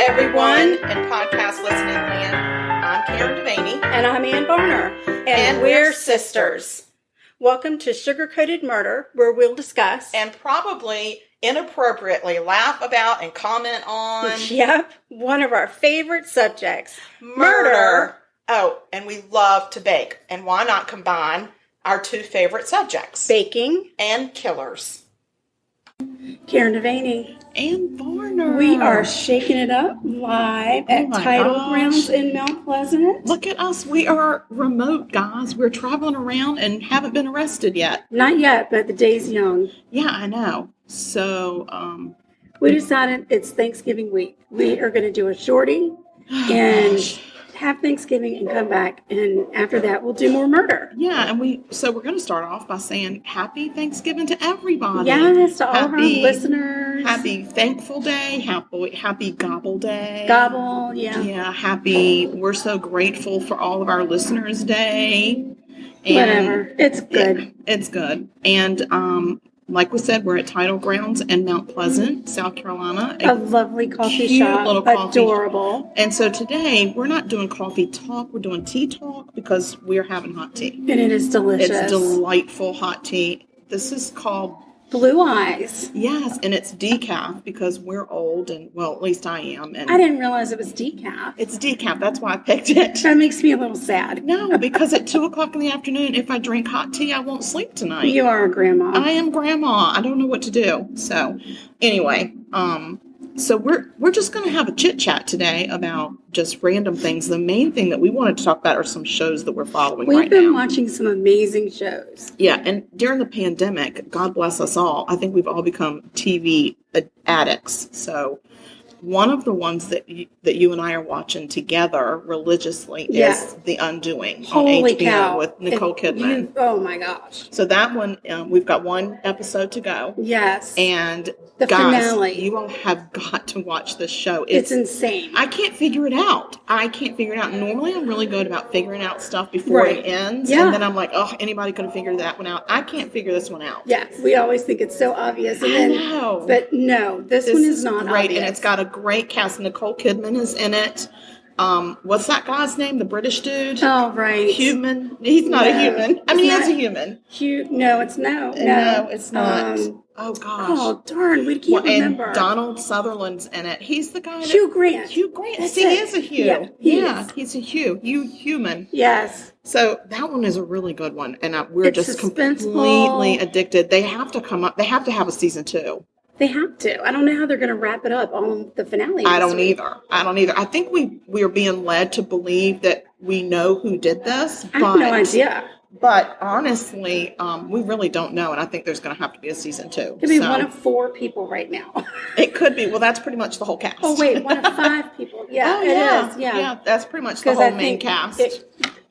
everyone in podcast listening land. I'm Karen DeVanie. And I'm Varner. And we're sisters. Welcome to Sugar-Coated Murder, where we'll discuss and probably inappropriately laugh about and comment on. Yep, one of our favorite subjects. Murder. Oh, and we love to bake. And why not combine our two favorite subjects? Baking and killers. Karen DeVanie. And Varner. We are shaking it up live at Tidal Grounds in Mount Pleasant. Look at us. We are remote, guys. We're traveling around and haven't been arrested yet. Not yet, but the day's young. Yeah, I know. So, we decided it's Thanksgiving week. We are going to do a shorty and have Thanksgiving and come back, and after that we'll do more murder. Yeah, and we're going to start off by saying happy Thanksgiving to everybody. Yes, to all of our listeners. Happy Thankful Day. Happy Gobble Day. Gobble, yeah. Yeah, happy We're So Grateful for All of Our Listeners Day. And whatever. It's good. Yeah, it's good. And like we said, we're at Tidal Grounds in Mount Pleasant, South Carolina. A lovely coffee cute shop. Little coffee adorable. And so today, we're not doing coffee talk. We're doing tea talk because we're having hot tea. And it is delicious. It's delightful hot tea. This is called Blue Eyes. Yes, and it's decaf because we're old and, well, at least I am. And I didn't realize it was decaf. It's decaf. That's why I picked it. That makes me a little sad. No, because at 2 o'clock in the afternoon, if I drink hot tea, I won't sleep tonight. You are a grandma. I am grandma. I don't know what to do. So anyway, so we're just going to have a chit chat today about just random things. The main thing that we wanted to talk about are some shows that we're following right now. We've been watching some amazing shows. Yeah, and during the pandemic, God bless us all, I think we've all become TV addicts. So one of the ones that you and I are watching together religiously is The Undoing on HBO with Nicole Kidman. Oh my gosh. So that one, we've got one episode to go. Yes. And the finale. You all have got to watch this show. It's insane. I can't figure it out. Normally I'm really good about figuring out stuff before it ends. Yeah. And then I'm like, oh, anybody could have figured that one out. I can't figure this one out. Yeah. We always think it's so obvious. And then, I know. But no, this one is not great, obvious. And it's got a great cast. Nicole Kidman is in it. What's that guy's name? The British dude? Oh, right. Human. He's not a human. I mean, he is a human. No, it's no. No, it's not. Oh, gosh. Oh, darn. We can't remember. And Donald Sutherland's in it. He's the guy. Hugh Grant. Hugh Grant. That's See, he is a Hugh. Yeah, he's a Hugh. Human. Yes. So that one is a really good one. And we're just completely addicted. They have to come up. They have to have a season 2. They have to. I don't know how they're going to wrap it up on the finale. I don't either. I think we are being led to believe that we know who did this. I have no idea. But honestly, we really don't know, and I think there's going to have to be a season 2. It could be one of 4 people right now. It could be. Well, that's pretty much the whole cast. Oh, wait, one of 5 people. Yeah, it is. Yeah, that's pretty much the whole main cast.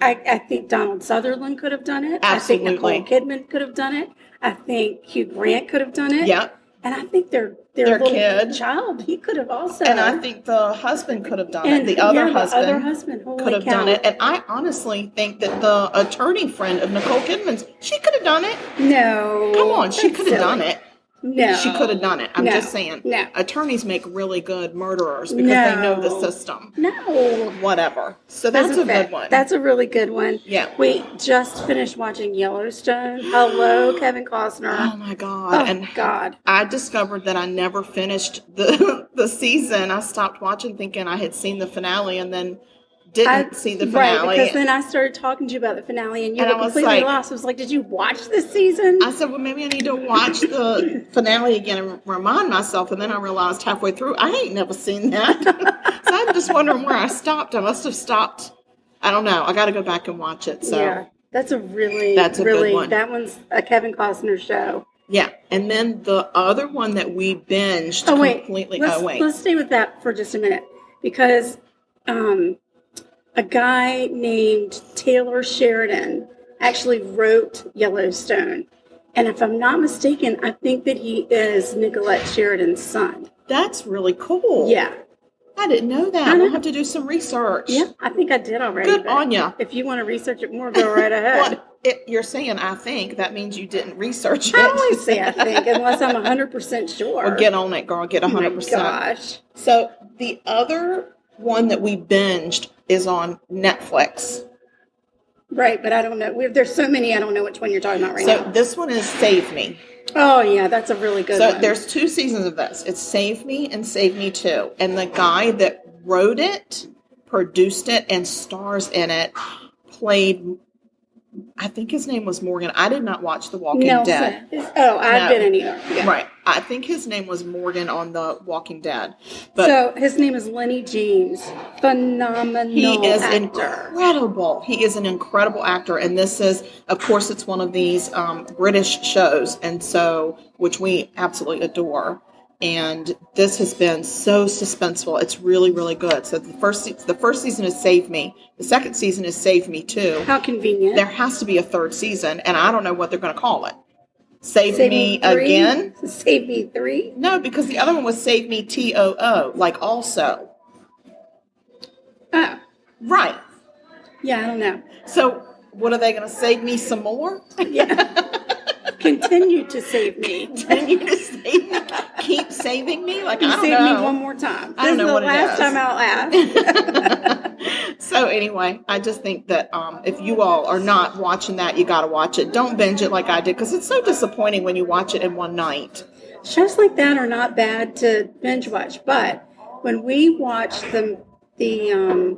I think Donald Sutherland could have done it. Absolutely. I think Nicole Kidman could have done it. I think Hugh Grant could have done it. Yep. And I think their little kid, child, he could have also. And I think the husband could have done it. The other husband could have done it. And I honestly think that the attorney friend of Nicole Kidman's, she could have done it. No. Come on, she could have done it. No. She could have done it. I'm just saying. No. Attorneys make really good murderers because they know the system. No. Whatever. So that's a good one. That's a really good one. Yeah. We just finished watching Yellowstone. Hello, Kevin Costner. Oh, my God. God. I discovered that I never finished the season. I stopped watching thinking I had seen the finale and then didn't see the finale. Right, because then I started talking to you about the finale and you were completely lost. I was like, did you watch this season? I said, well, maybe I need to watch the finale again and remind myself. And then I realized halfway through, I ain't never seen that. So I'm just wondering where I stopped. I must have stopped. I don't know. I got to go back and watch it. So yeah, that's a good one. That one's a Kevin Costner show. Yeah, and then the other one that we binged completely. Let's stay with that for just a minute because a guy named Taylor Sheridan actually wrote Yellowstone. And if I'm not mistaken, I think that he is Nicolette Sheridan's son. That's really cool. Yeah. I didn't know that. I'll have to do some research. Yeah, I think I did already. Good on ya. If you want to research it more, go right ahead. Well, you're saying I think. That means you didn't research it. I always say I think, unless I'm 100% sure. Well, get on it, girl. Get 100%. Oh my gosh. So The other one that we binged is on Netflix. Right, but I don't know. There's so many, I don't know which one you're talking about right now. So this one is Save Me. Oh, yeah, that's a really good one. So there's 2 seasons of this. It's Save Me and Save Me 2. And the guy that wrote it, produced it, and stars in it played, I think his name was Morgan. I did not watch The Walking Dead. I didn't either. Yeah. Right. I think his name was Morgan on The Walking Dead. But so his name is Lenny James. Phenomenal He is actor. incredible. He is an incredible actor. And this is, of course, it's one of these British shows, and so, which we absolutely adore. And this has been so suspenseful. It's really, really good. So the first season is Save Me. The second season is Save Me 2. How convenient. There has to be a third season, and I don't know what they're going to call it. Save Me Again? Save Me 3? No, because the other one was Save Me TOO, like also. Oh. Right. Yeah, I don't know. So what are they going to save me some more? Yeah. Continue to save me. Continue to save me. Keep saving me? Like, I don't save know. me one more time. I don't know what it is. This is the last time I'll ask. So anyway, I just think that if you all are not watching that, you got to watch it. Don't binge it like I did, because it's so disappointing when you watch it in one night. Shows like that are not bad to binge watch, but when we watched the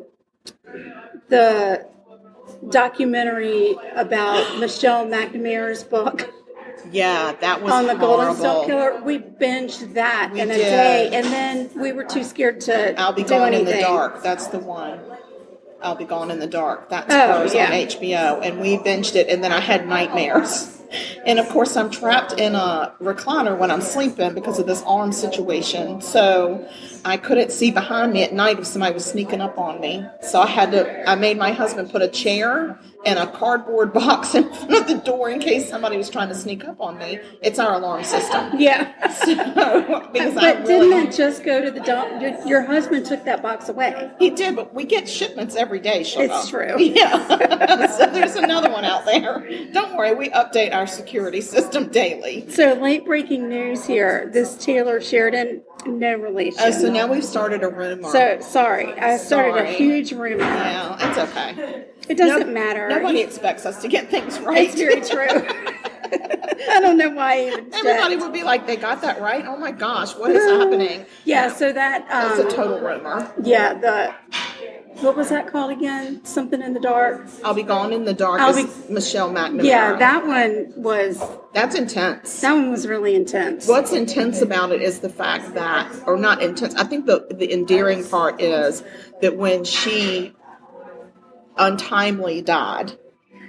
documentary about Michelle McNamara's book, yeah, that was on the horrible. Golden State Killer, we binged that in a day, and then we were too scared to I'll Be do Gone anything. in the Dark. That's the one. I'll Be Gone in the Dark. That's on HBO, and we binged it, and then I had nightmares. And of course, I'm trapped in a recliner when I'm sleeping because of this arm situation. So I couldn't see behind me at night if somebody was sneaking up on me. So I made my husband put a chair and a cardboard box in front of the door in case somebody was trying to sneak up on me. It's our alarm system. Yeah. So, because but didn't it just go to the dump? Your husband took that box away. He did, but we get shipments every day, Sugar. It's true. Yeah. So there's another one out there. Don't worry, we update our security system daily. So late breaking news here. This Taylor Sheridan, no relation. Oh, so now we've started a rumor. So sorry. I started a huge rumor. Yeah, it's okay. It doesn't matter. Nobody expects us to get things right. It's very true. I don't know why everybody would be like, they got that right? Oh my gosh, what is happening? Yeah, so that's a total rumor. Yeah, what was that called again? Something in the Dark? I'll Be Gone in the Dark is Michelle McNamara. Yeah, that one was... That's intense. That one was really intense. What's intense about it is the fact that, or not intense, I think the endearing part is that when she untimely died.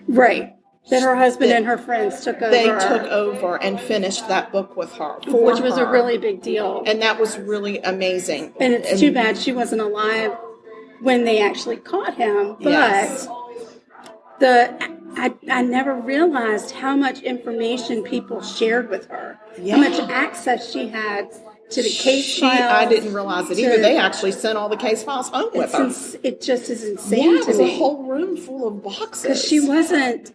Right. That her husband and her friends took over. They took over and finished that book with her. Which was a really big deal. And that was really amazing. And it's too bad she wasn't alive when they actually caught him. But yes. I never realized how much information people shared with her. Yeah. How much access she had to the case files. I didn't realize it either. They actually sent all the case files home with her. It just is insane to me. It was a whole room full of boxes. Because she wasn't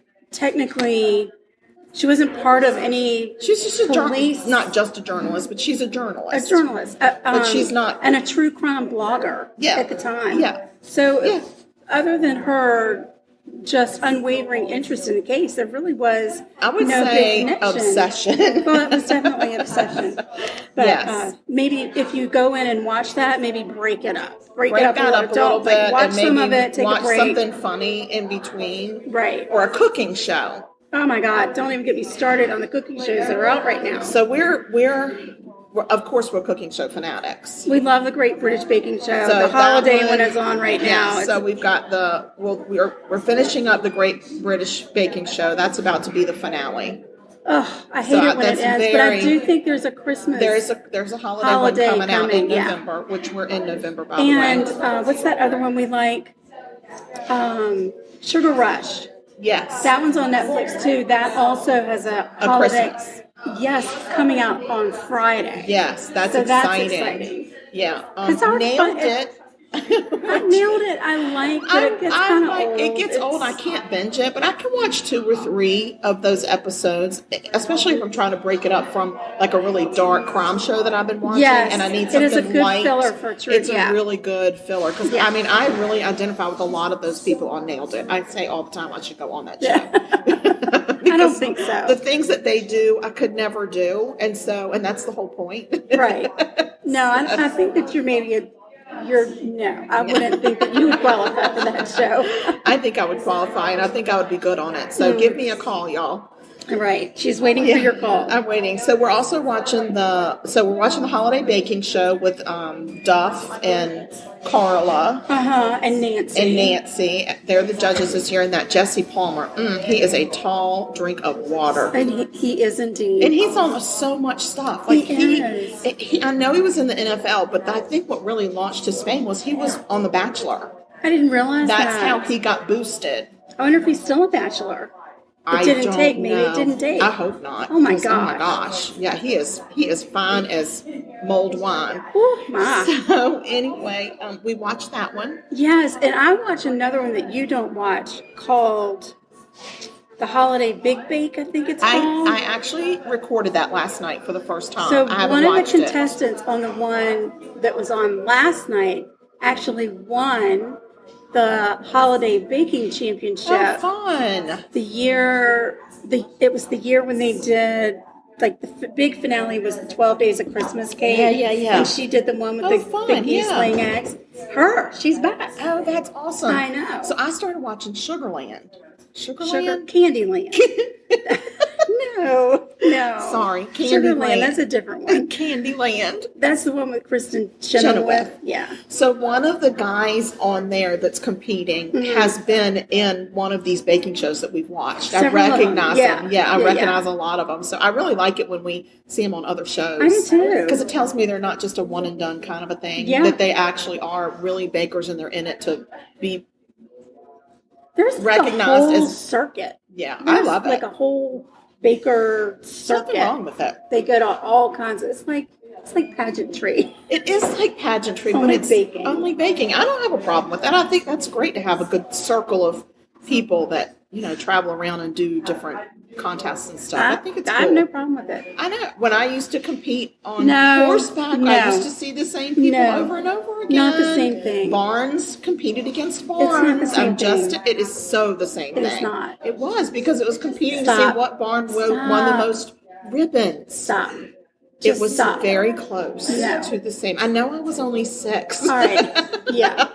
part of any she's just police. Not just a journalist, but she's a journalist. A journalist. But she's not. And a true crime blogger at the time. Yeah. So other than her just unwavering interest in the case, there really was I would say obsession. Well, it was definitely obsession. But maybe if you go in and watch that, maybe break it up. Break it up a little bit. Like, watch some of it, take a break. Watch something funny in between. Right. Or a cooking show. Oh my God, don't even get me started on the cooking shows that are out right now. So we're of course we're cooking show fanatics. We love the Great British Baking Show. So the holiday one is on right now. So we've got we're finishing up the Great British Baking Show. That's about to be the finale. Oh, I hate it when it ends, but I do think there's a Christmas. There's a holiday one coming out in November, which we're in November by the way. And what's that other one we like? Sugar Rush. Yes. That one's on Netflix too. That also has a holiday. Christmas. Yes, coming out on Friday. Yes, that's exciting. exciting. Yeah. Nailed it. I nailed it. I like that it gets kind of old. It gets old. I can't binge it, but I can watch 2 or 3 of those episodes, especially if I'm trying to break it up from like a really dark crime show that I've been watching, and I need something light. It is a good filler for true. It's a really good filler because I mean, I really identify with a lot of those people on Nailed It. I say all the time I should go on that show. I don't think so. The things that they do, I could never do, and that's the whole point. Right. No, I think that you're maybe I wouldn't think that you would qualify for that show. I think I would qualify, and I think I would be good on it. So give me a call, y'all. Right. She's waiting for your call. I'm waiting. So we're also watching the holiday baking show with Duff and Carla. And Nancy. They're the judges this year, and that Jesse Palmer. He is a tall drink of water. And he is indeed. And he's on so much stuff. Like he is. I know he was in the NFL, but I think what really launched his fame was he was on The Bachelor. I didn't realize That's how he got boosted. I wonder if he's still a bachelor. It didn't take. Maybe it didn't take. I hope not. Oh my gosh. Yeah, he is fine as mulled wine. Oh my. So anyway, we watched that one. Yes, and I watched another one that you don't watch called The Holiday Big Bake, I think it's called. I actually recorded that last night for the first time. So I one of the contestants on the one that was on last night actually won the Holiday Baking Championship. Oh, fun! It was the year when they did, like, the big finale was the 12 Days of Christmas Cake. Yeah. And she did the one with the geese laying eggs. She's back. Oh, that's awesome. I know. So I started watching Sugarland. Candyland. No. Sorry, Sugarland. That's a different one. Candyland. That's the one with Kristen Chenoweth. Yeah. So one of the guys on there that's competing has been in one of these baking shows that we've watched. I recognize him. Yeah, I recognize a lot of them. So I really like it when we see him on other shows. I do too. Because it tells me they're not just a one and done kind of a thing. Yeah. That they actually are really bakers and they're in it to be recognized as circuit. Yeah, I love it. Like a whole baker circuit. Nothing wrong with it. They go to all kinds of. It's like pageantry. It is like pageantry, but it's only baking. I don't have a problem with that. I think that's great to have a good circle of people that travel around and do different contests and stuff. I think it's cool. I have no problem with it. I know. When I used to compete on horseback, I used to see the same people over and over again. Not the same thing. Barnes competed against Barnes. It's not the same thing. It is so the same thing. It's not. It was because it was competing to see what barn won the most ribbons. Stop. It was very close to the same. I know I was only 6. All right. Yeah.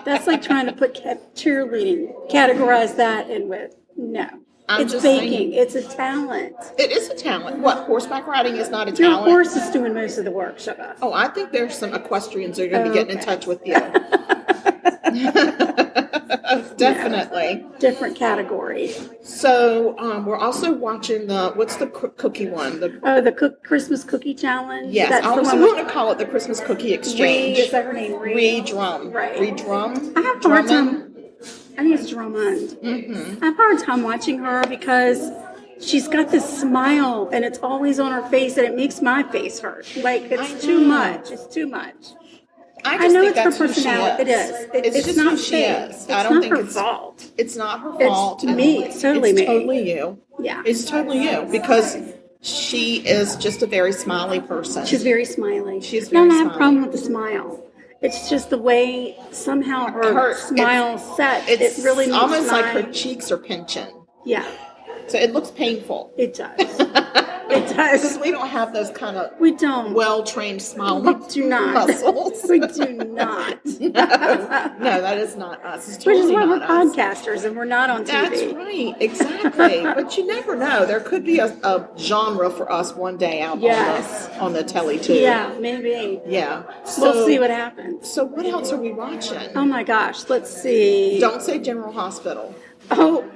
That's like trying to put cheerleading, categorize that in with. No. It's baking. It's a talent. It is a talent. What, horseback riding is not a talent? Your horse is doing most of the work. Shut up. Oh, I think there's some equestrians that are going to be getting in touch with you. Definitely. Different category. So we're also watching what's the cookie one? The Christmas Cookie Challenge. Yes, I also want to call it the Christmas Cookie Exchange. Is that her name? Ree Drum. Right. Ree Drum. I have a hard time. I think it's Drummond. Mm-hmm. I have a hard time watching her because she's got this smile and it's always on her face and it makes my face hurt. Like, it's too much. It's too much. I know it's her personality. It is. It's just not who she is. I don't think it's her fault. It's not her fault. It's me. It's totally me. It's totally you. Yeah. It's totally you because she is just a very smiley person. She's very smiley. She's very smiley. I don't have a problem with the smile. It's just the way somehow her smile set. It really makes almost like her cheeks are pinching. Yeah. So it looks painful. It does. It does. Because we don't have those kind of well-trained smile muscles. We do not. No, that is not us. It's totally Which is why we're us. podcasters and we're not on TV. That's right. Exactly. But you never know. There could be a genre for us one day out on the telly too. Yeah, maybe. Yeah. We'll see what happens. So what else are we watching? Oh my gosh. Let's see. Don't say General Hospital. Oh,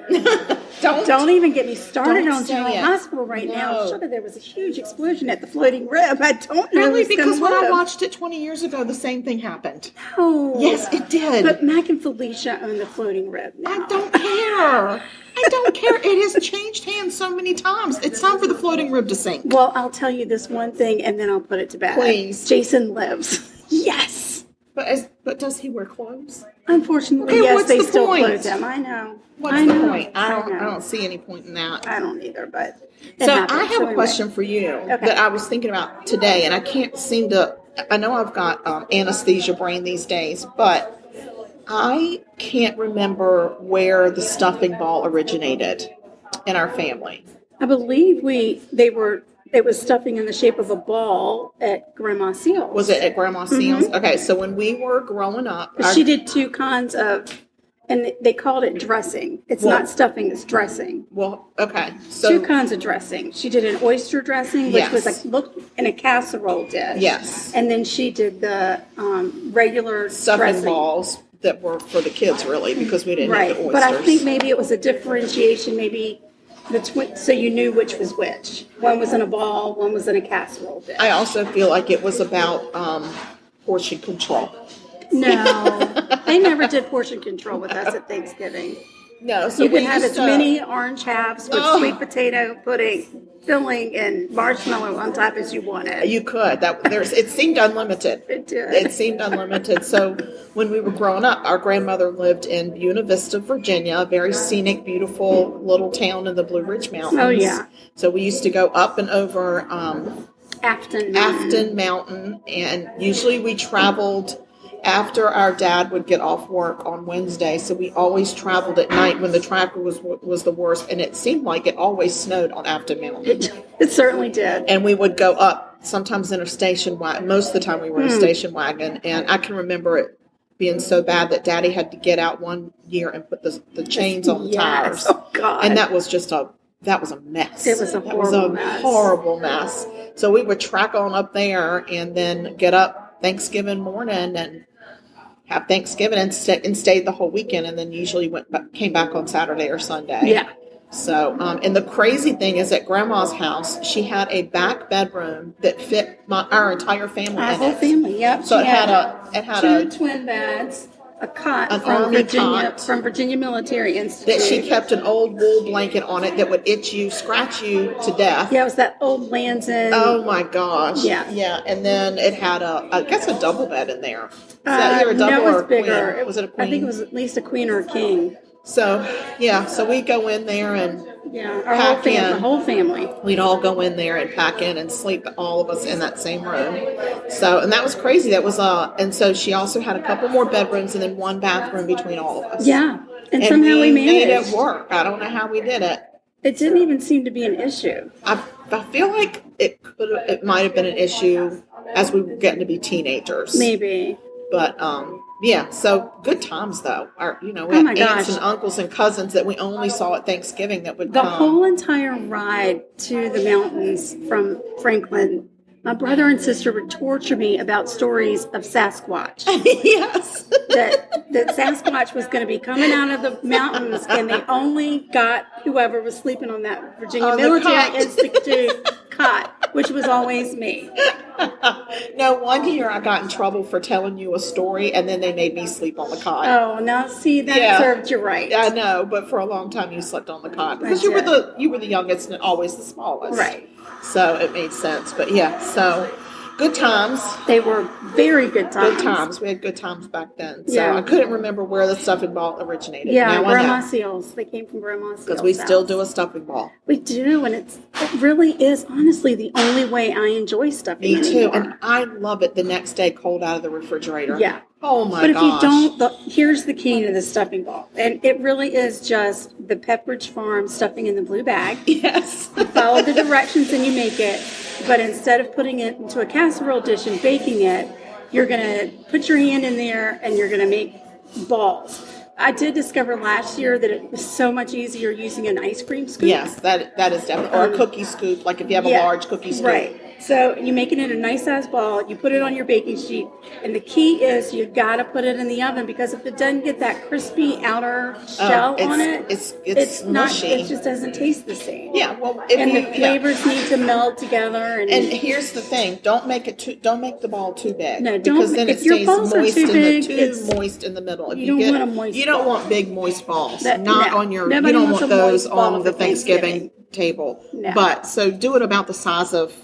don't even get me started on General Hospital right No. now. Shut up, there was a huge explosion at the Floating Rib. I don't know. Really? Because when I watched it 20 years ago, the same thing happened. No. Yes, it did. But Mac and Felicia own the Floating Rib now. I don't care. I don't care. It has changed hands so many times. It's time for the Floating Rib to sink. Well, I'll tell you this one thing, and then I'll put it to bed. Please. Jason lives. Yes. But does he wear clothes? Unfortunately, Okay, yes, what's they the still point? clothe them. I know. What's the point? I don't see any point in that. I don't either, but so I have a question for you that I was thinking about today, and I can't seem to. I know I've got anesthesia brain these days, but I can't remember where the stuffing ball originated in our family. I believe it was stuffing in the shape of a ball at Grandma Seal's. Was it at Grandma Seal's? Mm-hmm. Okay, so when we were growing up, she did 2 kinds of, and they called it dressing. It's not stuffing; it's dressing. Well, okay, so 2 kinds of dressing. She did an oyster dressing, which was like looked in a casserole dish. Yes, and then she did the regular stuffing dressing balls that were for the kids, really, because we didn't have the oysters. But I think maybe it was a differentiation, so you knew which was which. One was in a ball, one was in a casserole dish. I also feel like it was about portion control. No, they never did portion control with us at Thanksgiving. No, so you could have as many orange halves with sweet potato pudding, filling, and marshmallow on top as you wanted. You could. It seemed unlimited. It did. It seemed unlimited. So when we were growing up, our grandmother lived in Buena Vista, Virginia, a very scenic, beautiful little town in the Blue Ridge Mountains. Oh, yeah. So we used to go up and over Afton Mountain, and usually we traveled after our dad would get off work on Wednesday, so we always traveled at night when the traffic was the worst, and it seemed like it always snowed on Afton Mountain. It certainly did. And we would go up, sometimes in a station wagon. Most of the time we were in a station wagon, and I can remember it being so bad that Daddy had to get out one year and put the chains on the tires. Oh, God. And that was just a mess. It was a horrible mess. So we would track on up there and then get up Thanksgiving morning and have Thanksgiving and stayed the whole weekend, and then usually came back on Saturday or Sunday. Yeah. So, and the crazy thing is, at Grandma's house, she had a back bedroom that fit our entire family. Our whole family, yep. So it had 2 twin beds, a cot from Virginia Military Institute that she kept an old wool blanket on it that would scratch you to death. Yeah, it was that old Land's End. Oh my gosh. Yeah. And then it had I guess a double bed in there. Is that either a double or a bigger. Queen? Was it a queen? I think it was at least a queen or a king. So we go in there and the whole family. We'd all go in there and pack in and sleep, all of us in that same room. So, and that was crazy. That was and so she also had a couple more bedrooms and then one bathroom between all of us. Yeah, and somehow we managed. Made it work. I don't know how we did it. It didn't even seem to be an issue. I feel like it might have been an issue as we were getting to be teenagers. Maybe. But so good times though. We had aunts and uncles and cousins that we only saw at Thanksgiving that would come. The whole entire ride to the mountains from Franklin, my brother and sister would torture me about stories of Sasquatch. Yes. that Sasquatch was going to be coming out of the mountains, and they only got whoever was sleeping on that Virginia Military Institute cot, which was always me. No, one year I got in trouble for telling you a story, and then they made me sleep on the cot. Oh, now see, that served you right. I know, but for a long time you slept on the cot because you were the youngest and always the smallest. Right. So it made sense. But so good times. They were very good times. Good times. We had good times back then. So I couldn't remember where the stuffing ball originated. Yeah, now Grandma Seal's. They came from Grandma Seal's. Because we still do a stuffing ball. We do, and it really is honestly the only way I enjoy stuffing. Me too, and I love it the next day cold out of the refrigerator. Yeah. Oh my gosh. But if you don't, here's the key to the stuffing ball. And it really is just the Pepperidge Farm stuffing in the blue bag. Yes. You follow the directions and you make it. But instead of putting it into a casserole dish and baking it, you're going to put your hand in there and you're going to make balls. I did discover last year that it was so much easier using an ice cream scoop. Yes, that is definitely, or a cookie scoop, like if you have a large cookie scoop. Right. So you make it in a nice size ball, you put it on your baking sheet, and the key is you've got to put it in the oven, because if it doesn't get that crispy outer shell on it, it's mushy. It just doesn't taste the same. Yeah, well, the flavors need to meld together. And here's the thing: don't make the ball too big. No, because then it stays moist moist in the middle. You don't want a moist. You don't want big moist balls. You don't want those on the Thanksgiving table. No. But so do it about the size of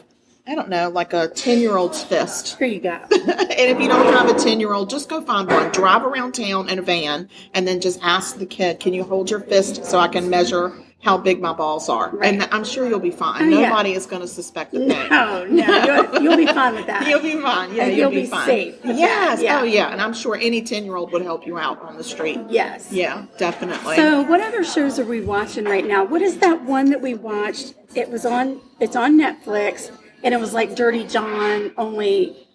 I don't know, like a 10-year-old's fist. There you go. And if you don't have a 10-year-old, just go find one. Drive around town in a van and then just ask the kid, can you hold your fist so I can measure how big my balls are? Right. And I'm sure you'll be fine. Nobody is going to suspect a thing. No, you'll be fine with that. You'll be fine. Yeah, and you'll be fine. safe. Yes. Yeah. Oh, yeah. And I'm sure any 10-year-old would help you out on the street. Yes. Yeah, definitely. So what other shows are we watching right now? What is that one that we watched? It's on Netflix, and it was like Dirty John, only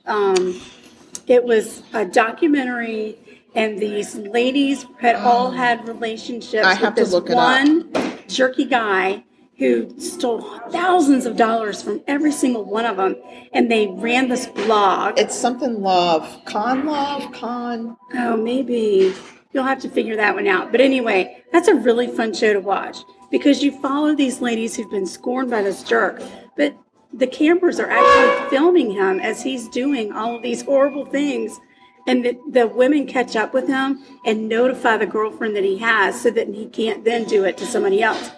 it was a documentary, and these ladies had all had relationships with this one jerky guy who stole thousands of dollars from every single one of them, and they ran this blog. It's something Con. Oh, maybe. You'll have to figure that one out. But anyway, that's a really fun show to watch because you follow these ladies who've been scorned by this jerk, but the cameras are actually filming him as he's doing all of these horrible things. And the women catch up with him and notify the girlfriend that he has so that he can't then do it to somebody else.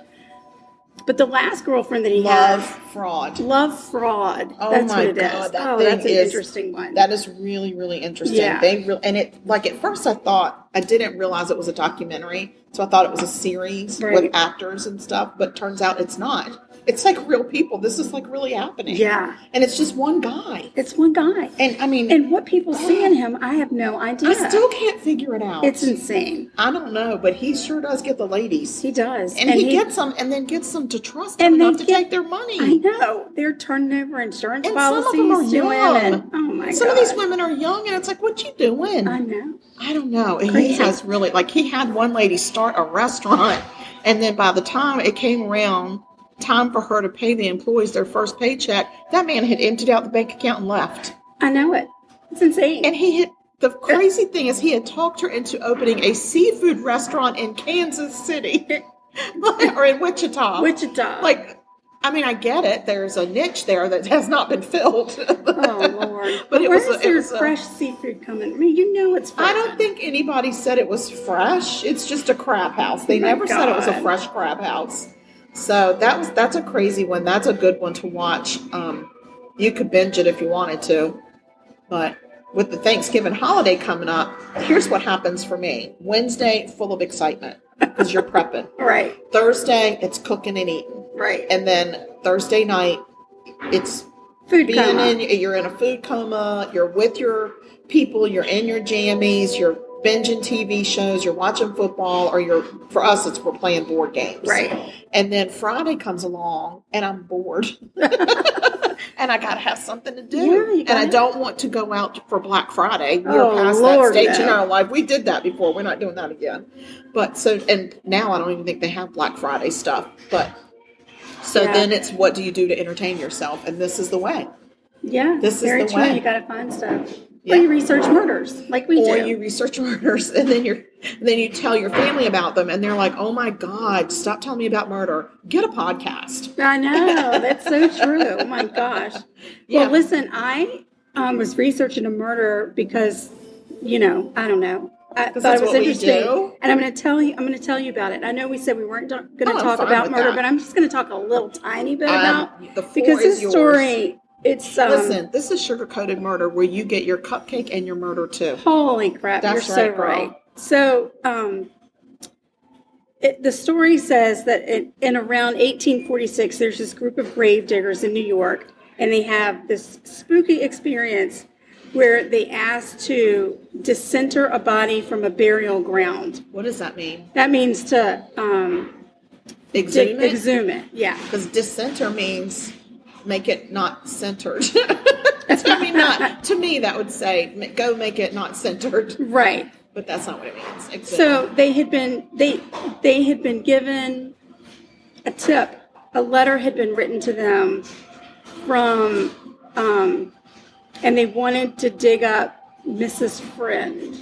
But the last girlfriend that he has... Love Fraud. Oh, that's my what it God, is. that's an interesting one. That is really, really interesting. Yeah. And it, like, at first I didn't realize it was a documentary, so I thought it was a series with actors and stuff, but turns out it's not. It's like real people. This is like really happening. Yeah. And it's just one guy. It's one guy. And I mean... And what people see in him, I have no idea. I still can't figure it out. It's insane. I don't know, but he sure does get the ladies. He does. And he gets them and then gets them to trust him enough to take their money. I know. They're turning over insurance policies. Some of them are young. And, oh my God. Some of these women are young, and it's like, what you doing? I know. I don't know. And he has really, like, he had one lady start a restaurant, and then by the time it came around, time for her to pay the employees their first paycheck, that man had emptied out the bank account and left. I know it. It's insane. And the crazy thing is he had talked her into opening a seafood restaurant in Kansas City or in Wichita. Like, I mean, I get it. There's a niche there that has not been filled. Oh, Lord. But where is there fresh seafood coming? I mean, you know it's fresh. I don't think anybody said it was fresh. It's just a crab house. They never said it was a fresh crab house. So that's a crazy one. That's a good one to watch. You could binge it if you wanted to. But with the Thanksgiving holiday coming up, here's what happens for me. Wednesday, full of excitement because you're prepping. Right. Thursday, it's cooking and eating. Right. And then Thursday night, it's food coma. You're in a food coma. You're with your people. You're in your jammies. You're binging TV shows, you're watching football, or for us, we're playing board games. Right. And then Friday comes along, and I'm bored. And I got to have something to do. And I don't want to go out for Black Friday. We're past that stage in our life. We did that before. We're not doing that again. And now I don't even think they have Black Friday stuff. Then it's what do you do to entertain yourself? And this is the way. Yeah. This is the true. way. You got to find stuff. Yeah. Or you research murders, like we do. Or you research murders, and then you tell your family about them, and they're like, "Oh my God, stop telling me about murder. Get a podcast." I know, that's so true. Oh my gosh. Yeah. Well, listen, I was researching a murder because, I don't know. I thought it was interesting, and I'm going to tell you about it. I know we said we weren't going to talk about murder, but I'm just going to talk a little tiny bit about because this story. Listen, this is sugar-coated murder where you get your cupcake and your murder too. Holy crap, you're so right. So, the story says that in around 1846, there's this group of grave diggers in New York, and they have this spooky experience where they ask to disinter a body from a burial ground. What does that mean? That means to exhume it? Exhume it, yeah. Because disinter means make it not centered. To me, that would say, go make it not centered. Right. But that's not what it means. Exhume. So they had been given a tip. A letter had been written to them from, and they wanted to dig up Mrs. Friend.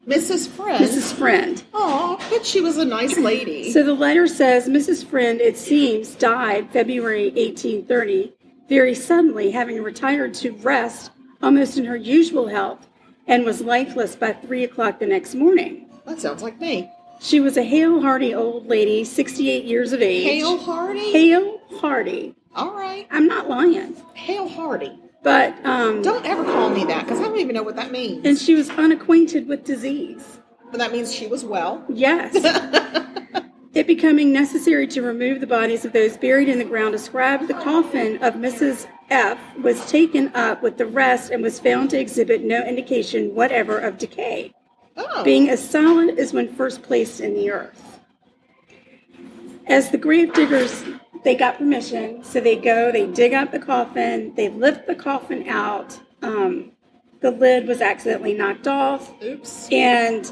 Mrs. Friend? Mrs. Friend. Oh, but she was a nice lady. So the letter says, Mrs. Friend, it seems, died February 1830, very suddenly, having retired to rest almost in her usual health, and was lifeless by 3 o'clock the next morning. That sounds like me. She was a hale, hearty old lady, 68 years of age. Hale Hardy? Hale Hardy. All right. I'm not lying. Hail Hardy. But don't ever call me that, because I don't even know what that means. And she was unacquainted with disease. But that means she was well. Yes. It becoming necessary to remove the bodies of those buried in the ground, described the coffin of Mrs. F. was taken up with the rest and was found to exhibit no indication whatever of decay, being as solid as when first placed in the earth. As the grave diggers, they got permission, so they go, they dig up the coffin, they lift the coffin out. The lid was accidentally knocked off. Oops. And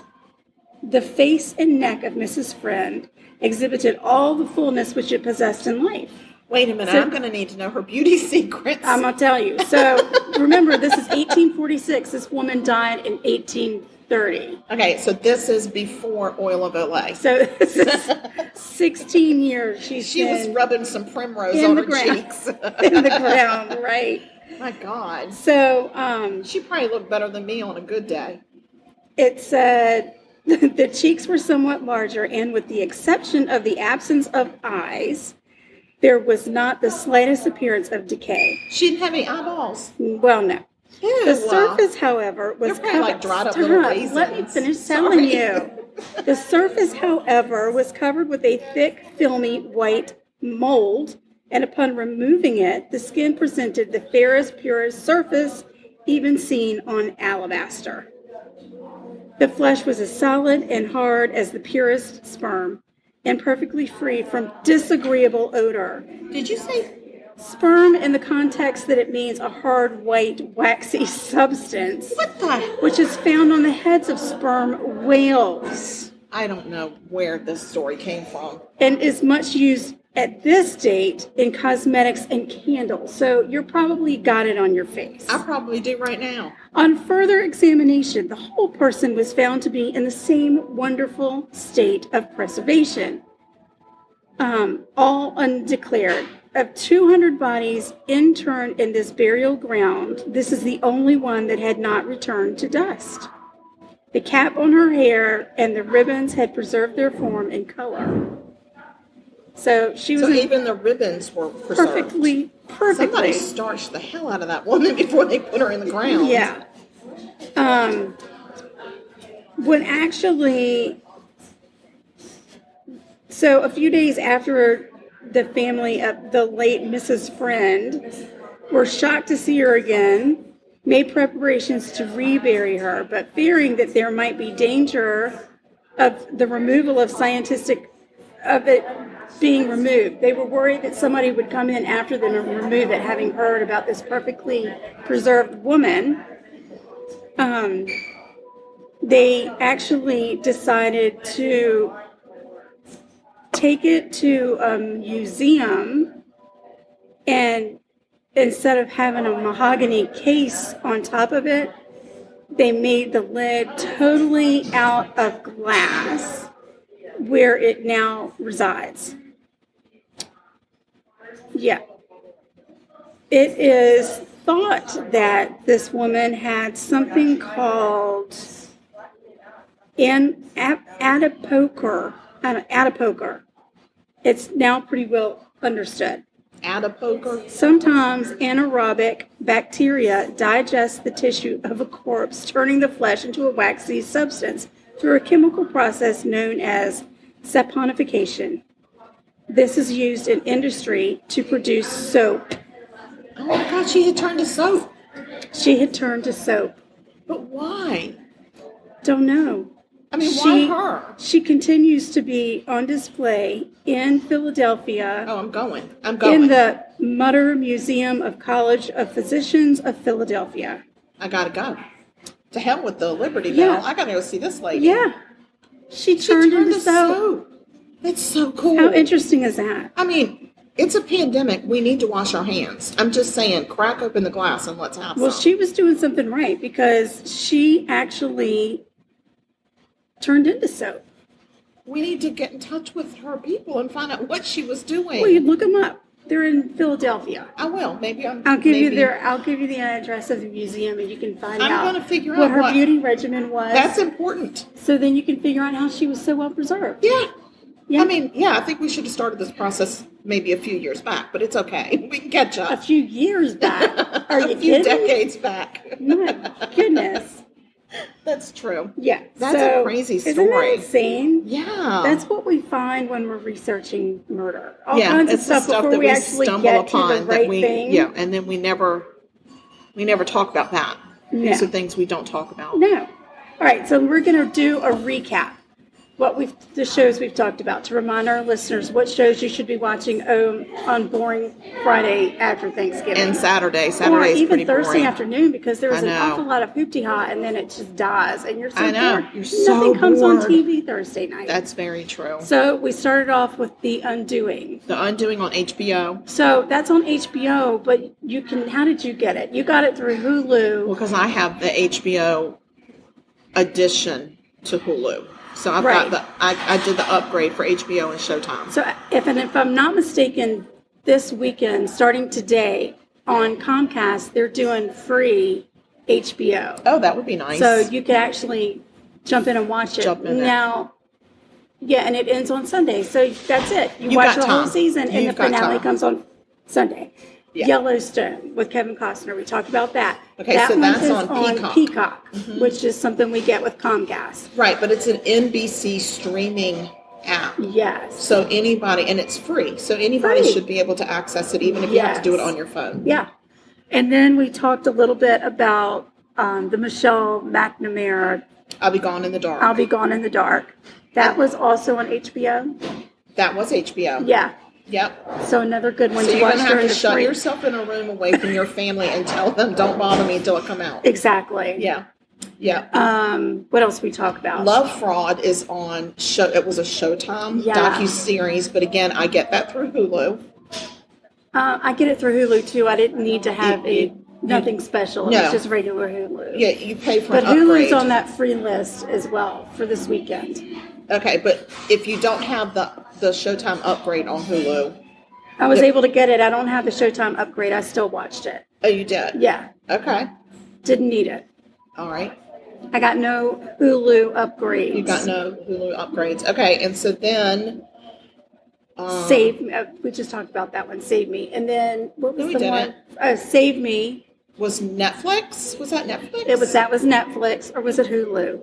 the face and neck of Mrs. Friend exhibited all the fullness which it possessed in life. Wait a minute, I'm going to need to know her beauty secrets. I'm going to tell you. So remember, this is 1846. This woman died in 1830. Okay, so this is before Oil of Olay. So this is 16 years. She was rubbing some primrose on her cheeks. In the ground, right. My God. So she probably looked better than me on a good day. It said the cheeks were somewhat larger, and with the exception of the absence of eyes, there was not the slightest appearance of decay. She didn't have any eyeballs. Well, no. Ew, the surface, however, was covered. Like dried up little raisins. Let me finish telling you. The surface, however, was covered with a thick, filmy white mold, and upon removing it, the skin presented the fairest, purest surface even seen on alabaster. The flesh was as solid and hard as the purest sperm, and perfectly free from disagreeable odor. Did you say sperm in the context that it means a hard, white, waxy substance? What the? Which is found on the heads of sperm whales. I don't know where this story came from. And is much used at this date in cosmetics and candles. So you probably got it on your face. I probably do right now. On further examination, the whole person was found to be in the same wonderful state of preservation, all undeclared. Of 200 bodies interned in this burial ground, this is the only one that had not returned to dust. The cap on her hair and the ribbons had preserved their form and color. So she was. So even the ribbons were preserved. Perfectly. Somebody starched the hell out of that woman before they put her in the ground. Yeah. When actually, so a few days after the family of the late Mrs. Friend were shocked to see her again, made preparations to rebury her, but fearing that there might be danger of the removal of it being removed. They were worried that somebody would come in after them and remove it, having heard about this perfectly preserved woman. They actually decided to take it to a museum, and instead of having a mahogany case on top of it, they made the lid totally out of glass, where it now resides. Yeah. It is thought that this woman had something called an adipoker. It's now pretty well understood. Adipoker? Sometimes anaerobic bacteria digest the tissue of a corpse, turning the flesh into a waxy substance through a chemical process known as saponification. This is used in industry to produce soap. Oh my God, she had turned to soap. She had turned to soap. But why? Don't know. I mean, why her? She continues to be on display in Philadelphia. Oh, I'm going. In the Mutter Museum of College of Physicians of Philadelphia. I gotta go. To hell with the Liberty Bell. I gotta go see this lady. Yeah. She turned into soap. That's so cool. How interesting is that? I mean, it's a pandemic. We need to wash our hands. I'm just saying, crack open the glass and let's have some. Well, she was doing something right, because she actually turned into soap. We need to get in touch with her people and find out what she was doing. Well, you look them up. They're in Philadelphia. I will. I'll give you the address of the museum, and you can find out. I'm going to figure out what her beauty regimen was. That's important. So then you can figure out how she was so well preserved. Yeah. I mean, I think we should have started this process maybe a few years back, but it's okay. We can catch up. A few years back. Are you a few kidding? decades back. My goodness. That's true. Yeah. That's a crazy story. Isn't that insane? Yeah. That's what we find when we're researching murder. All yeah, kinds of it's the stuff before that we actually stumble get upon to the right thing. Yeah, and then we never talk about that. No. These are things we don't talk about. No. All right, so we're going to do a recap. The shows we've talked about to remind our listeners what shows you should be watching on Boring Friday after Thanksgiving. And Saturday. Or Saturday's even pretty Thursday boring. afternoon, because there's an awful lot of hoopty-ha and then it just dies. And you're so I know. bored. You're so Nothing comes on bored. TV Thursday night. That's very true. So we started off with The Undoing. The Undoing on HBO. So that's on HBO, but how did you get it? You got it through Hulu. Well, because I have the HBO addition to Hulu. So I've got I did the upgrade for HBO and Showtime. So if I'm not mistaken, this weekend, starting today, on Comcast, they're doing free HBO. Oh, that would be nice. So you could actually jump in and watch it. Now, yeah, and it ends on Sunday. So that's it. You watch the whole season, and the finale comes on Sunday. Yeah. Yellowstone with Kevin Costner. We talked about that. Okay, that so that's on Peacock, which is something we get with Comcast. Right, but it's an NBC streaming app. Yes. So anybody, and it's free. So anybody should be able to access it, even if you have to do it on your phone. Yeah. And then we talked a little bit about the Michelle McNamara. I'll Be Gone in the Dark. I'll Be Gone in the Dark. That was also on HBO. That was HBO. Yeah. Yep. So another good one to watch. So you're going to have to shut free. yourself in a room away from your family and tell them, don't bother me until it come out. Exactly. Yeah. Yeah. What else we talk about? Love Fraud is on show. It was a Showtime docu-series, but again, I get that through Hulu. I get it through Hulu too. I didn't need to have nothing special. It's just regular Hulu. Yeah, you pay for an upgrade. But Hulu's on that free list as well for this weekend. Okay, but if you don't have the Showtime upgrade on Hulu. I was able to get it. I don't have the Showtime upgrade. I still watched it. Oh, you did? Yeah. Okay. Didn't need it. All right. I got no Hulu upgrades. You got no Hulu upgrades. Okay, and so then... Save Me. We just talked about that one, Save Me. And then, what was the one? Save Me. Was Netflix? Was that Netflix? That was Netflix, or was it Hulu?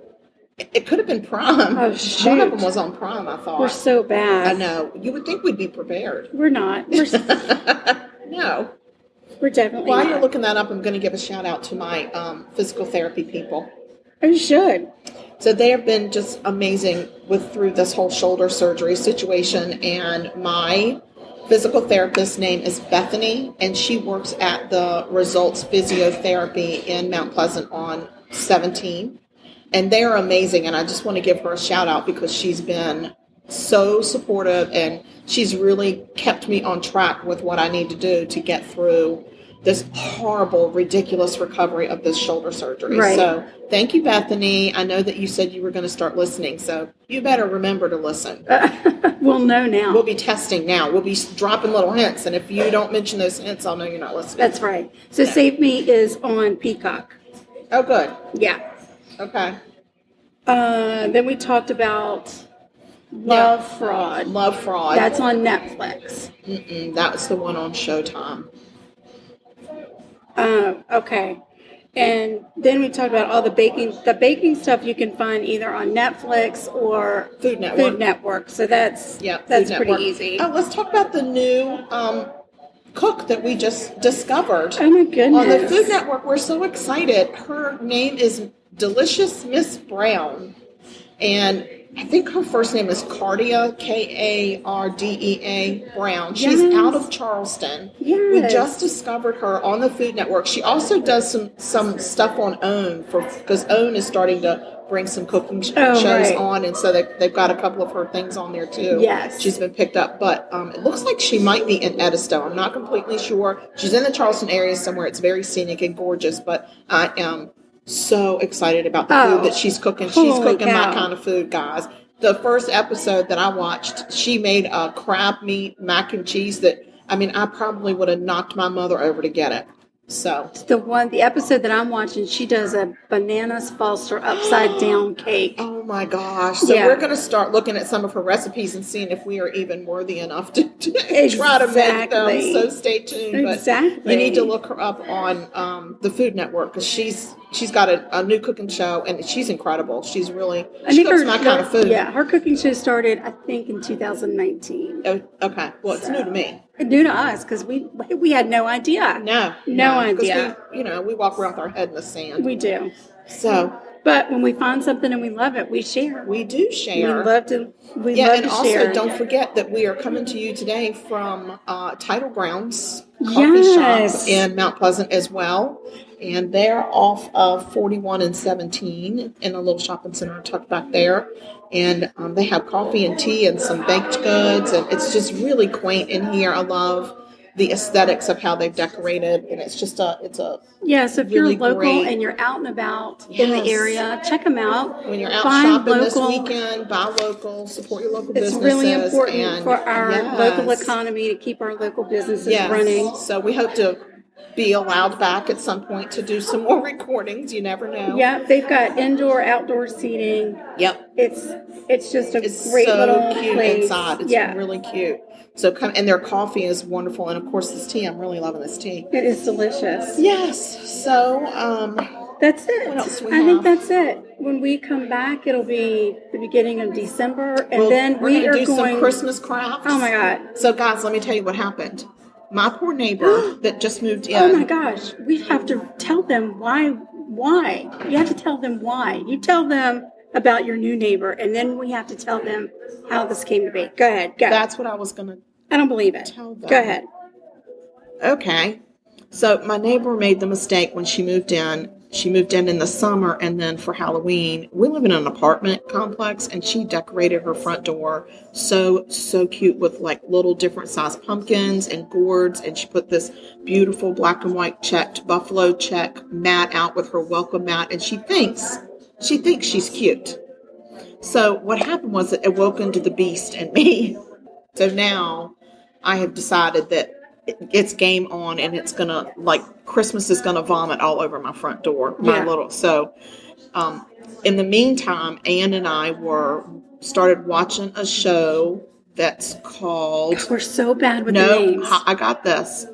It could have been Prime. Oh, shoot. One of them was on Prime, I thought. We're so bad. I know. You would think we'd be prepared. We're not. No. We're definitely While not. you're looking that up, I'm going to give a shout out to my physical therapy people. Oh, you should. So they have been just amazing through this whole shoulder surgery situation. And my physical therapist's name is Bethany, and she works at the Results Physiotherapy in Mount Pleasant on 17. And they are amazing, and I just want to give her a shout out because she's been so supportive, and she's really kept me on track with what I need to do to get through this horrible, ridiculous recovery of this shoulder surgery. Right. So thank you, Bethany. I know that you said you were going to start listening, so you better remember to listen. We'll know now. We'll be testing now. We'll be dropping little hints, and if you don't mention those hints, I'll know you're not listening. That's right. So Save Me is on Peacock. Oh, good. Yeah. Okay. Then we talked about Love Fraud. Love Fraud. That's on Netflix. That's the one on Showtime. Okay. And then we talked about all the baking stuff you can find either on Netflix or Food Network. So that's pretty easy. Oh, let's talk about the new cook that we just discovered. Oh my goodness. On the Food Network. We're so excited. Her name is Delicious Miss Brown, and I think her first name is Cardea, Kardea Brown. She's out of Charleston. Yes. We just discovered her on the Food Network. She also does some stuff on OWN because OWN is starting to bring some cooking shows on, and so they've got a couple of her things on there too. Yes, she's been picked up, but it looks like she might be in Edisto. I'm not completely sure. She's in the Charleston area somewhere. It's very scenic and gorgeous, but I am so excited about the food that she's cooking. She's cooking my kind of food, guys. The first episode that I watched, she made a crab meat mac and cheese that, I mean, I probably would have knocked my mother over to get it. So the episode that I'm watching, she does a bananas Foster upside down cake. Oh my gosh. So we're going to start looking at some of her recipes and seeing if we are even worthy enough to try to make them. So stay tuned. But you need to look her up on the Food Network, because she's got a new cooking show, and she's incredible. She cooks my kind of food. Yeah, her cooking show started, I think, in 2019. Oh, okay. Well, it's new to me. New to us, because we had no idea. No idea. We walk around with our head in the sand. We do. So, but when we find something and we love it, we share. We do share. We love to share. And also, don't forget that we are coming to you today from Tidal Grounds coffee shop in Mount Pleasant as well. And they're off of 41 and 17 in a little shopping center tucked back there. And they have coffee and tea and some baked goods. And it's just really quaint in here. I love the aesthetics of how they've decorated. And it's just so if really you're local and you're out and about in the area, check them out. When you're out shopping this weekend, buy local, support your local businesses. It's really important for our local economy to keep our local businesses running. So we hope to be allowed back at some point to do some more recordings. You never know. Yeah, they've got indoor, outdoor seating. Yep. It's just a great little cute place. Inside. It's really cute. So come, and their coffee is wonderful, and of course this tea. I'm really loving this tea. It is delicious. Yes. So that's it. What else I think that's it. When we come back, it'll be the beginning of December, and then we're going to do some Christmas crafts. Oh my God! So guys, let me tell you what happened. My poor neighbor that just moved in. Oh my gosh! We have to tell them why. Why? You have to tell them why. You tell them about your new neighbor, and then we have to tell them how this came to be. Go ahead. Go. That's what I was going to. I don't believe it. Tell them. Go ahead. Okay. So my neighbor made the mistake when she moved in. She moved in the summer, and then for Halloween, we live in an apartment complex, and she decorated her front door so cute with like little different sized pumpkins and gourds, and she put this beautiful black and white checked buffalo check mat out with her welcome mat, and she thinks she's cute. So what happened was it awoke into the beast in me. So now I have decided that it's game on, and it's gonna, like, Christmas is gonna vomit all over my front door. So in the meantime, Ann and I started watching a show that's called, we're so bad with the names. I got this,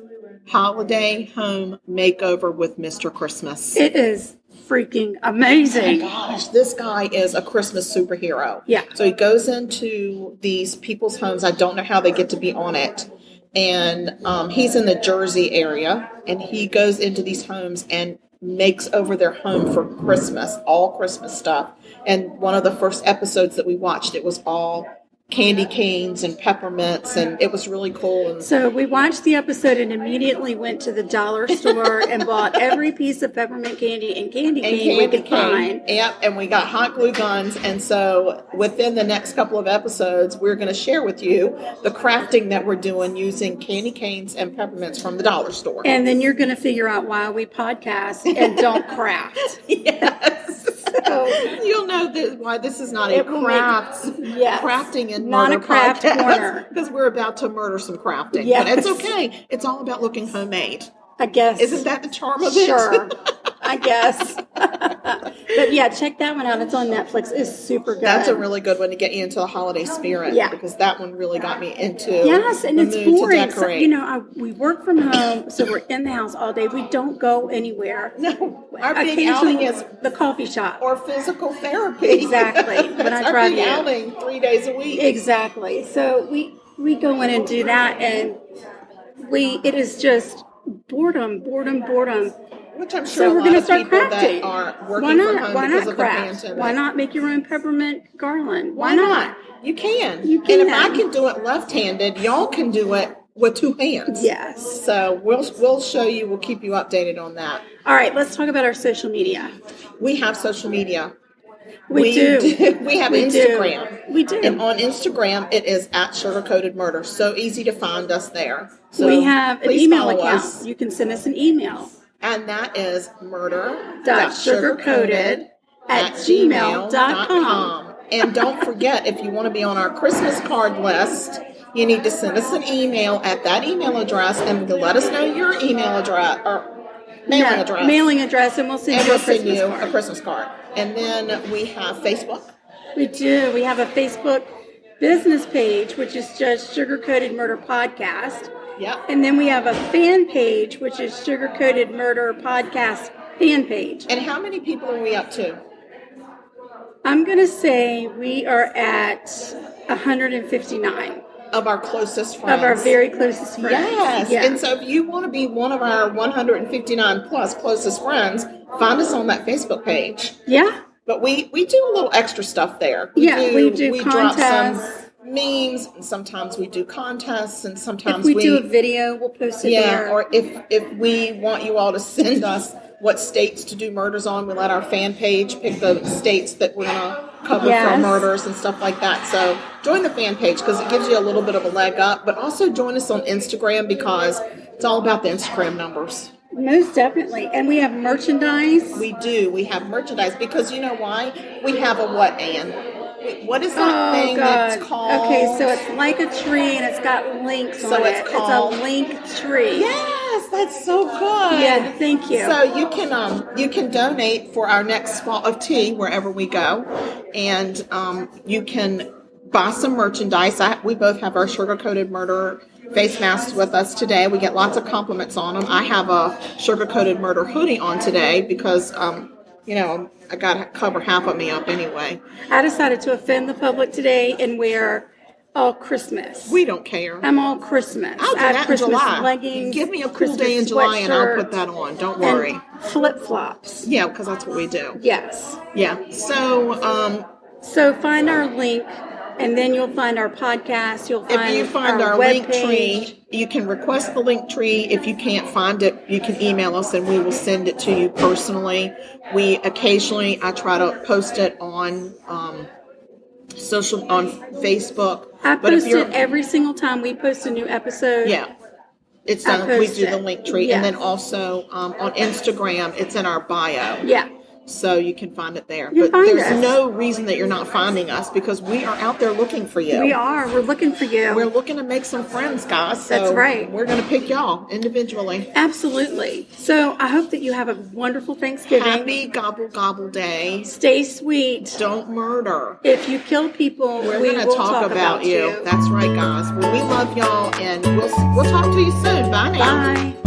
Holiday Home Makeover with Mr. Christmas. It is freaking amazing. Oh my gosh, this guy is a Christmas superhero. Yeah. So he goes into these people's homes. I don't know how they get to be on it. And he's in the Jersey area, and he goes into these homes and makes over their home for Christmas, all Christmas stuff. And one of the first episodes that we watched, it was all candy canes and peppermints, and it was really cool. And so we watched the episode and immediately went to the dollar store and bought every piece of peppermint candy and candy cane we could find. Yep, and we got hot glue guns. And so within the next couple of episodes, we're going to share with you the crafting that we're doing using candy canes and peppermints from the dollar store. And then you're going to figure out why we podcast and don't craft. Yes. So you'll know why this is not a crafting and not murder a craft corner, because we're about to murder some crafting. Yes. But it's okay. It's all about looking homemade. I guess. Isn't that the charm of it? Sure. I guess. But yeah, check that one out. It's on Netflix. It's super good. That's a really good one to get you into the holiday spirit. Yeah. Because that one really got me into and it's boring. So, decorate. we work from home, so we're in the house all day. We don't go anywhere. No. Our big outing is the coffee shop. Or physical therapy. Exactly. When I drive big outing 3 days a week. Exactly. So we go in and do that, and it is just boredom. Which I'm sure so we're going to start crafting. That are working from home because of the pandemic. Why not make your own peppermint garland? Why not? You can. And if I can do it left-handed, y'all can do it with two hands. Yes. So we'll show you. We'll keep you updated on that. All right. Let's talk about our social media. We have social media. We do. We have Instagram. We do. And on Instagram, it is at Sugarcoated Murder. So easy to find us there. So we have an email account. Us. You can send us an email. And that is murder.sugarcoated@gmail.com. And don't forget, if you want to be on our Christmas card list, you need to send us an email at that email address and let us know your email address or Mailing address, and we'll send you a Christmas card. And then we have Facebook. We do. We have a Facebook business page, which is just Sugar Coated Murder Podcast. Yep. And then we have a fan page, which is Sugar Coated Murder Podcast fan page. And how many people are we up to? I'm going to say we are at 159. Of our closest friends. Of our very closest friends. Yes. Yeah. And so if you want to be one of our 159 plus closest friends, find us on that Facebook page. Yeah. But we do a little extra stuff there. We do drop contests. some memes, and sometimes we do contests, and sometimes if we do a video, we'll post it there. Or if we want you all to send us what states to do murders on, we let our fan page pick the states that we're going to cover for murders and stuff like that. So join the fan page because it gives you a little bit of a leg up, but also join us on Instagram because it's all about the Instagram numbers. Most definitely. And we have merchandise. We do. We have merchandise because you know why? We have a what, Ann? What is that thing that's called? Okay, so it's like a tree and it's got links on it. It's a link tree. Yes, that's so good. Yeah, thank you. So you can donate for our next spot of tea wherever we go, and you can buy some merchandise. We both have our Sugar Coated Murder face masks with us today. We get lots of compliments on them. I have a Sugar Coated Murder hoodie on today because I got to cover half of me up anyway. I decided to offend the public today and wear all Christmas. We don't care. I'm all Christmas. I'll do I have that Christmas in July. leggings. Give me a cool day in July and I'll put that on. Don't worry. Flip-flops. Yeah, because that's what we do. Yes. Yeah. So find our link, and then you'll find our podcast. If you find our link tree, you can request the link tree. If you can't find it, you can email us and we will send it to you personally. I try to post it on on Facebook. I post it every single time we post a new episode. Yeah. It's we do the link tree. Yes. And then also on Instagram, it's in our bio. Yeah. So you can find it there. But there's no reason that you're not finding us because we are out there looking for you. We are. We're looking for you. We're looking to make some friends, guys. So that's right. We're going to pick y'all individually. Absolutely. So I hope that you have a wonderful Thanksgiving. Happy Gobble Gobble Day. Stay sweet. Don't murder. If you kill people, we're going to talk about you. That's right, guys. Well, we love y'all, and we'll talk to you soon. Bye now. Bye.